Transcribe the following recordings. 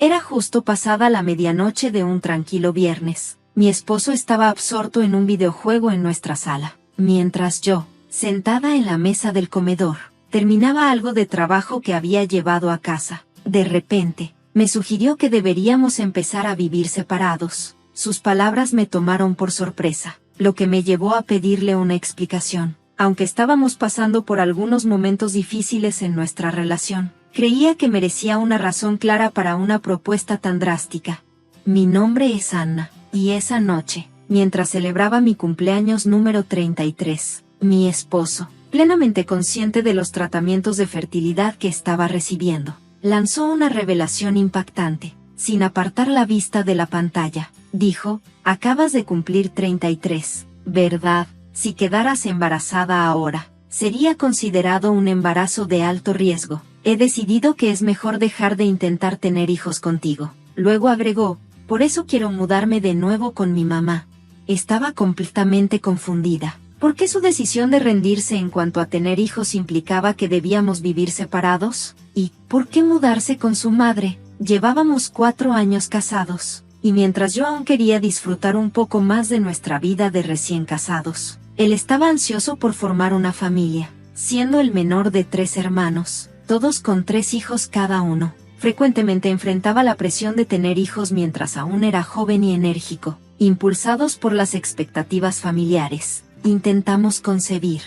Era justo pasada la medianoche de un tranquilo viernes. Mi esposo estaba absorto en un videojuego en nuestra sala, mientras yo, sentada en la mesa del comedor, terminaba algo de trabajo que había llevado a casa. De repente, me sugirió que deberíamos empezar a vivir separados. Sus palabras me tomaron por sorpresa, lo que me llevó a pedirle una explicación. Aunque estábamos pasando por algunos momentos difíciles en nuestra relación, creía que merecía una razón clara para una propuesta tan drástica. Mi nombre es Anna, y esa noche, mientras celebraba mi cumpleaños número 33, mi esposo, plenamente consciente de los tratamientos de fertilidad que estaba recibiendo, lanzó una revelación impactante. Sin apartar la vista de la pantalla, dijo: acabas de cumplir 33, ¿verdad? Si quedaras embarazada ahora, sería considerado un embarazo de alto riesgo. He decidido que es mejor dejar de intentar tener hijos contigo. Luego agregó: por eso quiero mudarme de nuevo con mi mamá. Estaba completamente confundida. ¿Por qué su decisión de rendirse en cuanto a tener hijos implicaba que debíamos vivir separados? ¿Y por qué mudarse con su madre? Llevábamos 4 años casados, y mientras yo aún quería disfrutar un poco más de nuestra vida de recién casados, él estaba ansioso por formar una familia, siendo el menor de 3 hermanos, todos con 3 hijos cada uno. Frecuentemente enfrentaba la presión de tener hijos mientras aún era joven y enérgico, impulsados por las expectativas familiares. Intentamos concebir.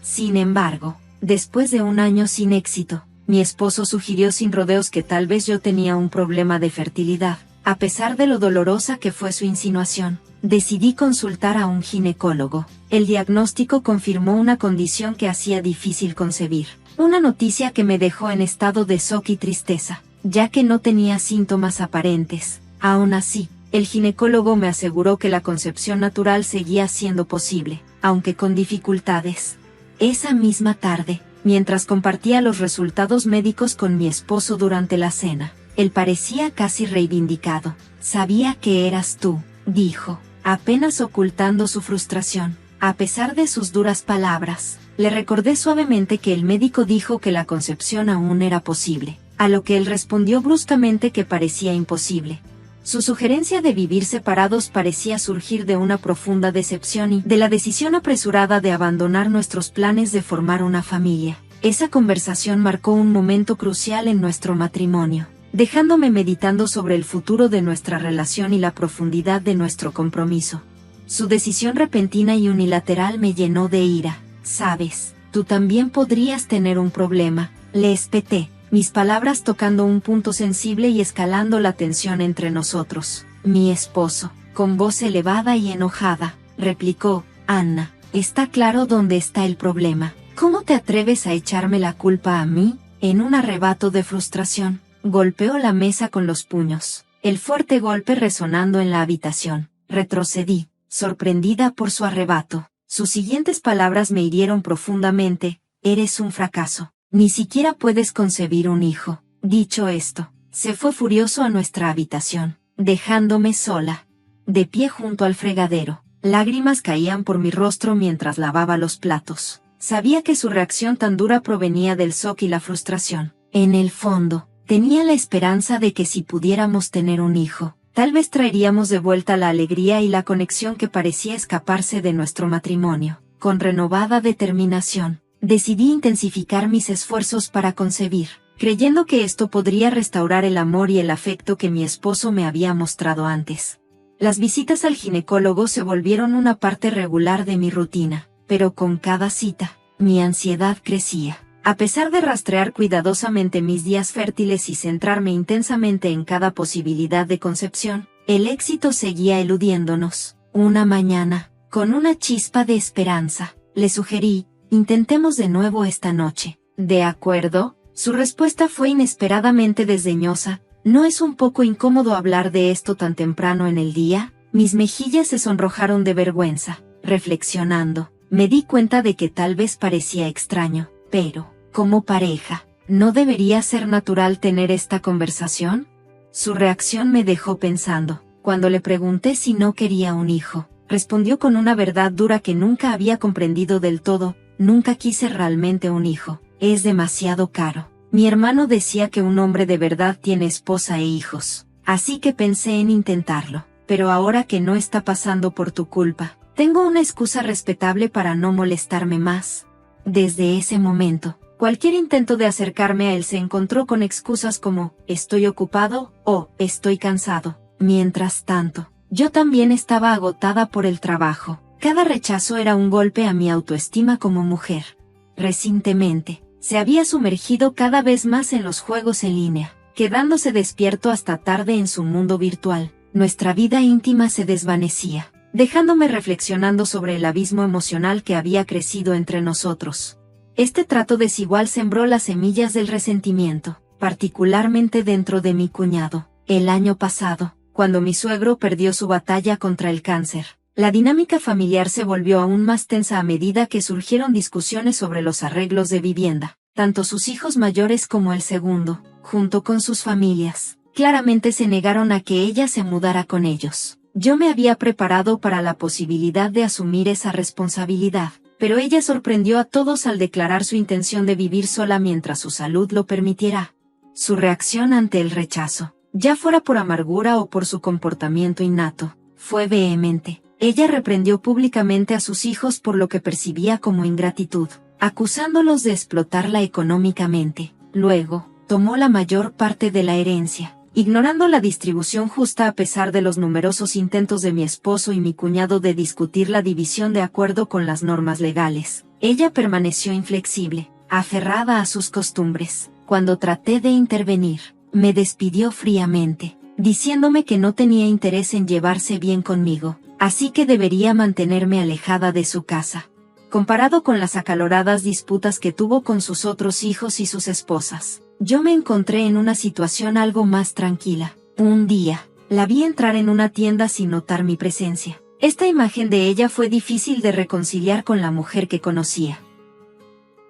Sin embargo, después de 1 año sin éxito, mi esposo sugirió sin rodeos que tal vez yo tenía un problema de fertilidad. A pesar de lo dolorosa que fue su insinuación, decidí consultar a un ginecólogo. El diagnóstico confirmó una condición que hacía difícil concebir. Una noticia que me dejó en estado de shock y tristeza, ya que no tenía síntomas aparentes. Aún así, el ginecólogo me aseguró que la concepción natural seguía siendo posible, aunque con dificultades. Esa misma tarde, mientras compartía los resultados médicos con mi esposo durante la cena, él parecía casi reivindicado. Sabía que eras tú, dijo, apenas ocultando su frustración. A pesar de sus duras palabras, le recordé suavemente que el médico dijo que la concepción aún era posible, a lo que él respondió bruscamente que parecía imposible. Su sugerencia de vivir separados parecía surgir de una profunda decepción y de la decisión apresurada de abandonar nuestros planes de formar una familia. Esa conversación marcó un momento crucial en nuestro matrimonio, dejándome meditando sobre el futuro de nuestra relación y la profundidad de nuestro compromiso. Su decisión repentina y unilateral me llenó de ira. Sabes, tú también podrías tener un problema, le espeté, mis palabras tocando un punto sensible y escalando la tensión entre nosotros. Mi esposo, con voz elevada y enojada, replicó: Anna, está claro dónde está el problema. ¿Cómo te atreves a echarme la culpa a mí? En un arrebato de frustración, golpeó la mesa con los puños, el fuerte golpe resonando en la habitación. Retrocedí, sorprendida por su arrebato. Sus siguientes palabras me hirieron profundamente: eres un fracaso. Ni siquiera puedes concebir un hijo. Dicho esto, se fue furioso a nuestra habitación, dejándome sola, de pie junto al fregadero. Lágrimas caían por mi rostro mientras lavaba los platos. Sabía que su reacción tan dura provenía del shock y la frustración. En el fondo, tenía la esperanza de que si pudiéramos tener un hijo, tal vez traeríamos de vuelta la alegría y la conexión que parecía escaparse de nuestro matrimonio. Con renovada determinación, decidí intensificar mis esfuerzos para concebir, creyendo que esto podría restaurar el amor y el afecto que mi esposo me había mostrado antes. Las visitas al ginecólogo se volvieron una parte regular de mi rutina, pero con cada cita, mi ansiedad crecía. A pesar de rastrear cuidadosamente mis días fértiles y centrarme intensamente en cada posibilidad de concepción, el éxito seguía eludiéndonos. Una mañana, con una chispa de esperanza, le sugerí: intentemos de nuevo esta noche. ¿De acuerdo? Su respuesta fue inesperadamente desdeñosa. ¿No es un poco incómodo hablar de esto tan temprano en el día? Mis mejillas se sonrojaron de vergüenza. Reflexionando, me di cuenta de que tal vez parecía extraño, pero, como pareja, ¿no debería ser natural tener esta conversación? Su reacción me dejó pensando. Cuando le pregunté si no quería un hijo, respondió con una verdad dura que nunca había comprendido del todo: nunca quise realmente un hijo. Es demasiado caro. Mi hermano decía que un hombre de verdad tiene esposa e hijos, así que pensé en intentarlo. Pero ahora que no está pasando por tu culpa, tengo una excusa respetable para no molestarme más. Desde ese momento, cualquier intento de acercarme a él se encontró con excusas como, estoy ocupado, o, estoy cansado. Mientras tanto, yo también estaba agotada por el trabajo. Cada rechazo era un golpe a mi autoestima como mujer. Recientemente, se había sumergido cada vez más en los juegos en línea, quedándose despierto hasta tarde en su mundo virtual. Nuestra vida íntima se desvanecía, dejándome reflexionando sobre el abismo emocional que había crecido entre nosotros. Este trato desigual sembró las semillas del resentimiento, particularmente dentro de mi cuñado. El año pasado, cuando mi suegro perdió su batalla contra el cáncer, la dinámica familiar se volvió aún más tensa a medida que surgieron discusiones sobre los arreglos de vivienda. Tanto sus hijos mayores como el segundo, junto con sus familias, claramente se negaron a que ella se mudara con ellos. Yo me había preparado para la posibilidad de asumir esa responsabilidad, pero ella sorprendió a todos al declarar su intención de vivir sola mientras su salud lo permitiera. Su reacción ante el rechazo, ya fuera por amargura o por su comportamiento innato, fue vehemente. Ella reprendió públicamente a sus hijos por lo que percibía como ingratitud, acusándolos de explotarla económicamente. Luego, tomó la mayor parte de la herencia, ignorando la distribución justa a pesar de los numerosos intentos de mi esposo y mi cuñado de discutir la división de acuerdo con las normas legales. Ella permaneció inflexible, aferrada a sus costumbres. Cuando traté de intervenir, me despidió fríamente, diciéndome que no tenía interés en llevarse bien conmigo, así que debería mantenerme alejada de su casa. Comparado con las acaloradas disputas que tuvo con sus otros hijos y sus esposas, yo me encontré en una situación algo más tranquila. Un día, la vi entrar en una tienda sin notar mi presencia. Esta imagen de ella fue difícil de reconciliar con la mujer que conocía.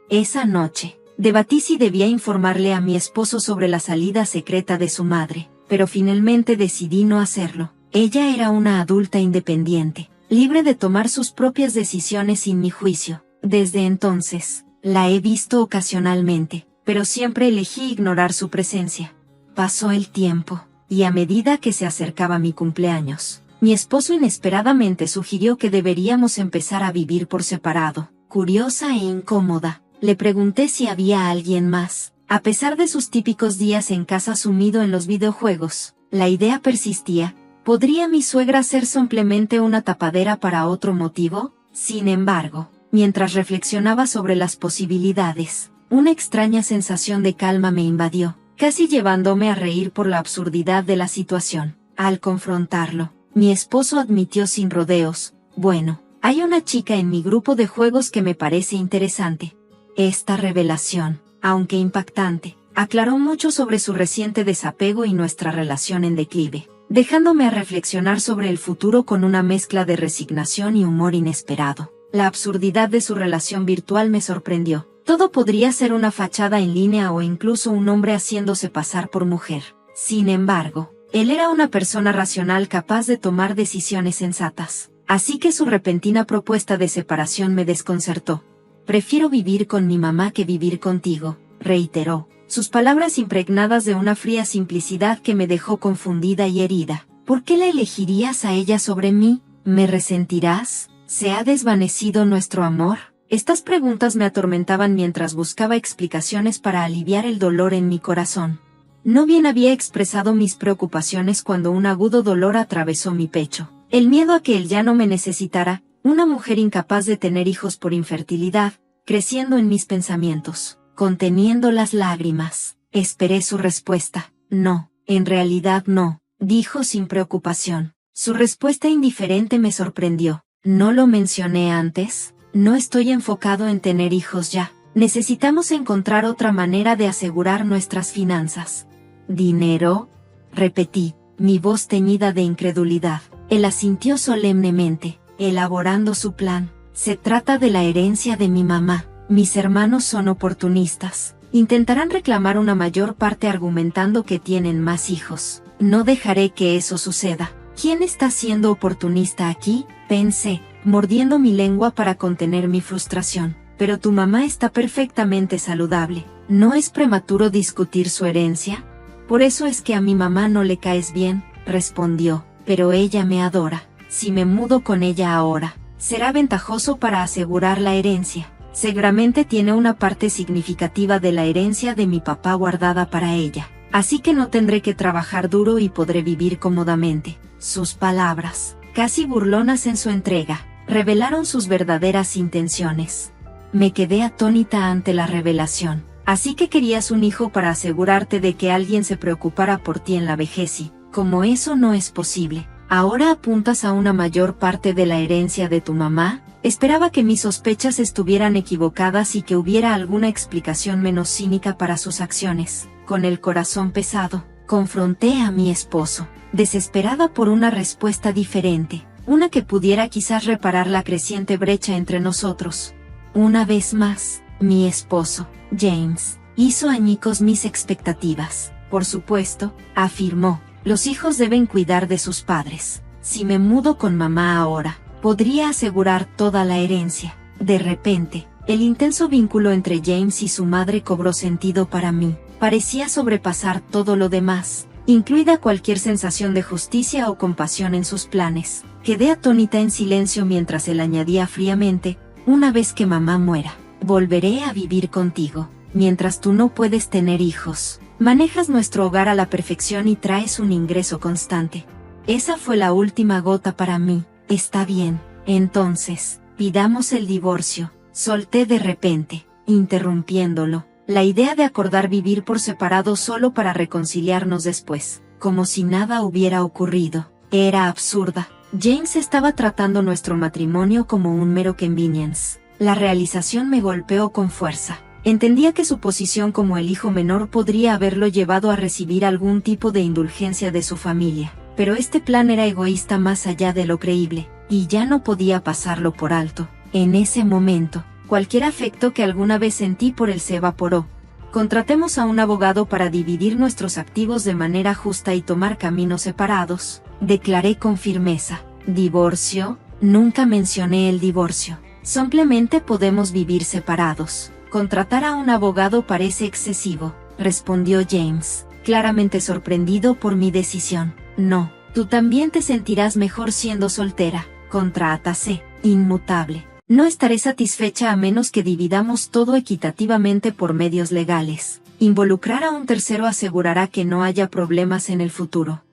Esa noche, debatí si debía informarle a mi esposo sobre la salida secreta de su madre, pero finalmente decidí no hacerlo. Ella era una adulta independiente, libre de tomar sus propias decisiones sin mi juicio. Desde entonces, la he visto ocasionalmente, pero siempre elegí ignorar su presencia. Pasó el tiempo, y a medida que se acercaba mi cumpleaños, mi esposo inesperadamente sugirió que deberíamos empezar a vivir por separado. Curiosa e incómoda, le pregunté si había alguien más. A pesar de sus típicos días en casa sumido en los videojuegos, la idea persistía. ¿Podría mi suegra ser simplemente una tapadera para otro motivo? Sin embargo, mientras reflexionaba sobre las posibilidades, una extraña sensación de calma me invadió, casi llevándome a reír por la absurdidad de la situación. Al confrontarlo, mi esposo admitió sin rodeos, bueno, hay una chica en mi grupo de juegos que me parece interesante. Esta revelación, aunque impactante, aclaró mucho sobre su reciente desapego y nuestra relación en declive, dejándome a reflexionar sobre el futuro con una mezcla de resignación y humor inesperado. La absurdidad de su relación virtual me sorprendió. Todo podría ser una fachada en línea o incluso un hombre haciéndose pasar por mujer. Sin embargo, él era una persona racional capaz de tomar decisiones sensatas. Así que su repentina propuesta de separación me desconcertó. Prefiero vivir con mi mamá que vivir contigo, reiteró. Sus palabras impregnadas de una fría simplicidad que me dejó confundida y herida. ¿Por qué la elegirías a ella sobre mí? ¿Me resentirás? ¿Se ha desvanecido nuestro amor? Estas preguntas me atormentaban mientras buscaba explicaciones para aliviar el dolor en mi corazón. No bien había expresado mis preocupaciones cuando un agudo dolor atravesó mi pecho. El miedo a que él ya no me necesitara, una mujer incapaz de tener hijos por infertilidad, creciendo en mis pensamientos. Conteniendo las lágrimas, esperé su respuesta. No, en realidad no, dijo sin preocupación. Su respuesta indiferente me sorprendió. ¿No lo mencioné antes? No estoy enfocado en tener hijos ya. Necesitamos encontrar otra manera de asegurar nuestras finanzas. ¿Dinero? Repetí, mi voz teñida de incredulidad. Él asintió solemnemente, elaborando su plan. Se trata de la herencia de mi mamá. Mis hermanos son oportunistas. Intentarán reclamar una mayor parte argumentando que tienen más hijos. No dejaré que eso suceda. ¿Quién está siendo oportunista aquí? Pensé, mordiendo mi lengua para contener mi frustración. Pero tu mamá está perfectamente saludable. ¿No es prematuro discutir su herencia? Por eso es que a mi mamá no le caes bien, respondió, pero ella me adora. Si me mudo con ella ahora, será ventajoso para asegurar la herencia. Seguramente tiene una parte significativa de la herencia de mi papá guardada para ella. Así que no tendré que trabajar duro y podré vivir cómodamente. Sus palabras, casi burlonas en su entrega, revelaron sus verdaderas intenciones. Me quedé atónita ante la revelación. Así que querías un hijo para asegurarte de que alguien se preocupara por ti en la vejez y, como eso no es posible, ahora apuntas a una mayor parte de la herencia de tu mamá. Esperaba que mis sospechas estuvieran equivocadas y que hubiera alguna explicación menos cínica para sus acciones. Con el corazón pesado, confronté a mi esposo, desesperada por una respuesta diferente, una que pudiera quizás reparar la creciente brecha entre nosotros. Una vez más, mi esposo, James, hizo añicos mis expectativas. Por supuesto, afirmó, los hijos deben cuidar de sus padres. Si me mudo con mamá ahora, podría asegurar toda la herencia. De repente, el intenso vínculo entre James y su madre cobró sentido para mí. Parecía sobrepasar todo lo demás, incluida cualquier sensación de justicia o compasión en sus planes. Quedé atónita en silencio mientras él añadía fríamente, una vez que mamá muera, volveré a vivir contigo. Mientras tú no puedes tener hijos, manejas nuestro hogar a la perfección y traes un ingreso constante. Esa fue la última gota para mí. Está bien, entonces, pidamos el divorcio, solté de repente, interrumpiéndolo. La idea de acordar vivir por separado solo para reconciliarnos después, como si nada hubiera ocurrido, era absurda. James estaba tratando nuestro matrimonio como un mero convenience. La realización me golpeó con fuerza. Entendía que su posición como el hijo menor podría haberlo llevado a recibir algún tipo de indulgencia de su familia, pero este plan era egoísta más allá de lo creíble, y ya no podía pasarlo por alto. En ese momento, cualquier afecto que alguna vez sentí por él se evaporó. Contratemos a un abogado para dividir nuestros activos de manera justa y tomar caminos separados, declaré con firmeza. ¿Divorcio? Nunca mencioné el divorcio. Simplemente podemos vivir separados. Contratar a un abogado parece excesivo, respondió James, claramente sorprendido por mi decisión. No, tú también te sentirás mejor siendo soltera, contratase, inmutable. No estaré satisfecha a menos que dividamos todo equitativamente por medios legales. Involucrar a un tercero asegurará que no haya problemas en el futuro.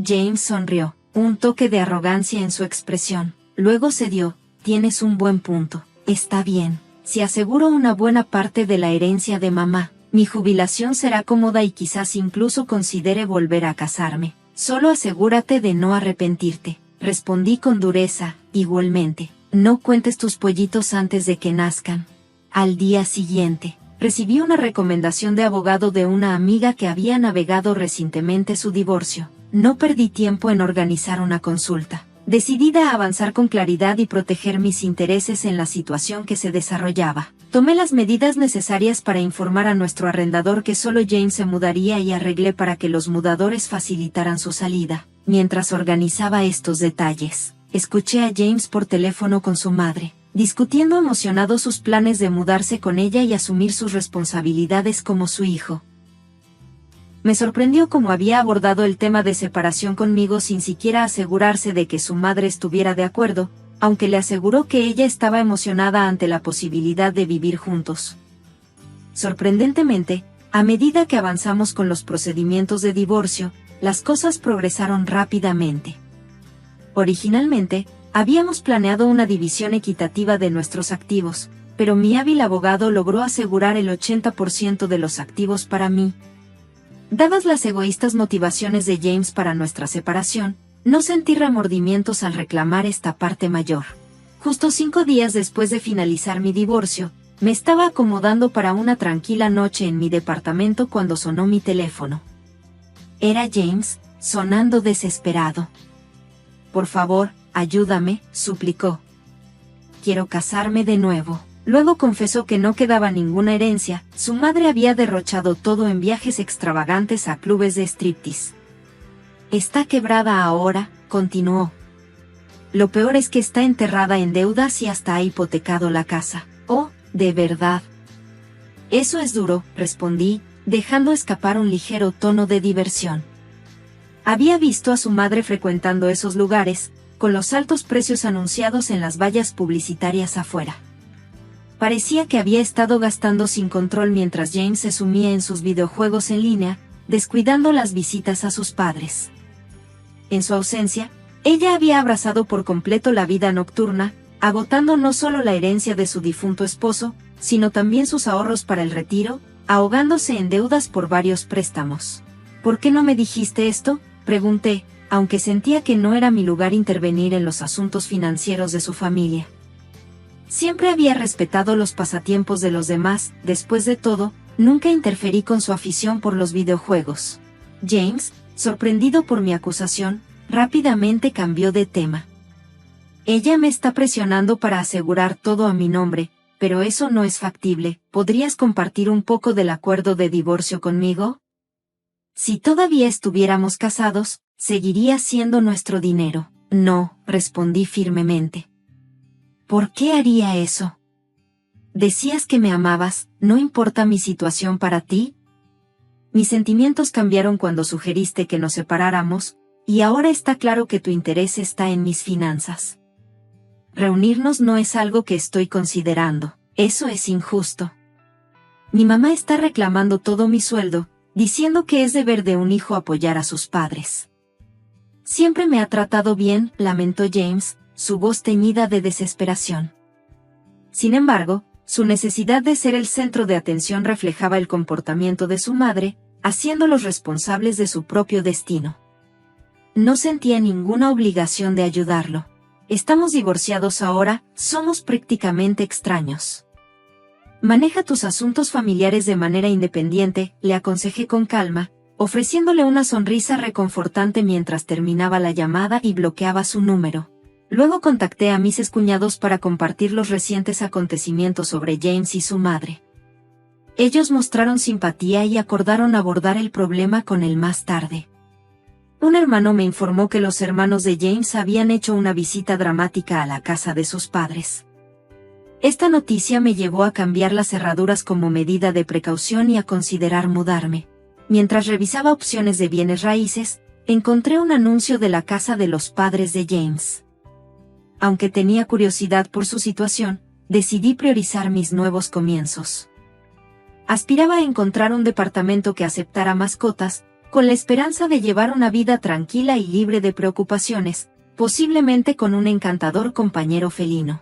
James sonrió, un toque de arrogancia en su expresión. Luego cedió, tienes un buen punto. Está bien, si aseguro una buena parte de la herencia de mamá, mi jubilación será cómoda y quizás incluso considere volver a casarme. Solo asegúrate de no arrepentirte, respondí con dureza. Igualmente, no cuentes tus pollitos antes de que nazcan. Al día siguiente, recibí una recomendación de abogado de una amiga que había navegado recientemente su divorcio. No perdí tiempo en organizar una consulta, decidida a avanzar con claridad y proteger mis intereses en la situación que se desarrollaba. Tomé las medidas necesarias para informar a nuestro arrendador que solo James se mudaría y arreglé para que los mudadores facilitaran su salida. Mientras organizaba estos detalles, escuché a James por teléfono con su madre, discutiendo emocionado sus planes de mudarse con ella y asumir sus responsabilidades como su hijo. Me sorprendió cómo había abordado el tema de separación conmigo sin siquiera asegurarse de que su madre estuviera de acuerdo, aunque le aseguró que ella estaba emocionada ante la posibilidad de vivir juntos. Sorprendentemente, a medida que avanzamos con los procedimientos de divorcio, las cosas progresaron rápidamente. Originalmente, habíamos planeado una división equitativa de nuestros activos, pero mi hábil abogado logró asegurar el 80% de los activos para mí. Dadas las egoístas motivaciones de James para nuestra separación, no sentí remordimientos al reclamar esta parte mayor. Justo 5 días después de finalizar mi divorcio, me estaba acomodando para una tranquila noche en mi departamento cuando sonó mi teléfono. Era James, sonando desesperado. Por favor, ayúdame, suplicó. Quiero casarme de nuevo. Luego confesó que no quedaba ninguna herencia, su madre había derrochado todo en viajes extravagantes a clubes de striptease. Está quebrada ahora, continuó. Lo peor es que está enterrada en deudas y hasta ha hipotecado la casa. Oh, ¿de verdad? Eso es duro, respondí, dejando escapar un ligero tono de diversión. Había visto a su madre frecuentando esos lugares, con los altos precios anunciados en las vallas publicitarias afuera. Parecía que había estado gastando sin control mientras James se sumía en sus videojuegos en línea, descuidando las visitas a sus padres. En su ausencia, ella había abrazado por completo la vida nocturna, agotando no solo la herencia de su difunto esposo, sino también sus ahorros para el retiro, ahogándose en deudas por varios préstamos. ¿Por qué no me dijiste esto?, pregunté, aunque sentía que no era mi lugar intervenir en los asuntos financieros de su familia. Siempre había respetado los pasatiempos de los demás, después de todo, nunca interferí con su afición por los videojuegos. James, sorprendido por mi acusación, rápidamente cambió de tema. Ella me está presionando para asegurar todo a mi nombre, pero eso no es factible. ¿Podrías compartir un poco del acuerdo de divorcio conmigo? Si todavía estuviéramos casados, seguiría siendo nuestro dinero. No, respondí firmemente. ¿Por qué haría eso? Decías que me amabas, ¿no importa mi situación para ti? Mis sentimientos cambiaron cuando sugeriste que nos separáramos, y ahora está claro que tu interés está en mis finanzas. Reunirnos no es algo que estoy considerando, eso es injusto. Mi mamá está reclamando todo mi sueldo, diciendo que es deber de un hijo apoyar a sus padres. Siempre me ha tratado bien, lamentó James, su voz teñida de desesperación. Sin embargo, su necesidad de ser el centro de atención reflejaba el comportamiento de su madre, haciéndolos responsables de su propio destino. No sentía ninguna obligación de ayudarlo. Estamos divorciados ahora, somos prácticamente extraños. Maneja tus asuntos familiares de manera independiente, le aconsejé con calma, ofreciéndole una sonrisa reconfortante mientras terminaba la llamada y bloqueaba su número. Luego contacté a mis excuñados para compartir los recientes acontecimientos sobre James y su madre. Ellos mostraron simpatía y acordaron abordar el problema con él más tarde. Un hermano me informó que los hermanos de James habían hecho una visita dramática a la casa de sus padres. Esta noticia me llevó a cambiar las cerraduras como medida de precaución y a considerar mudarme. Mientras revisaba opciones de bienes raíces, encontré un anuncio de la casa de los padres de James. Aunque tenía curiosidad por su situación, decidí priorizar mis nuevos comienzos. Aspiraba a encontrar un departamento que aceptara mascotas, con la esperanza de llevar una vida tranquila y libre de preocupaciones, posiblemente con un encantador compañero felino.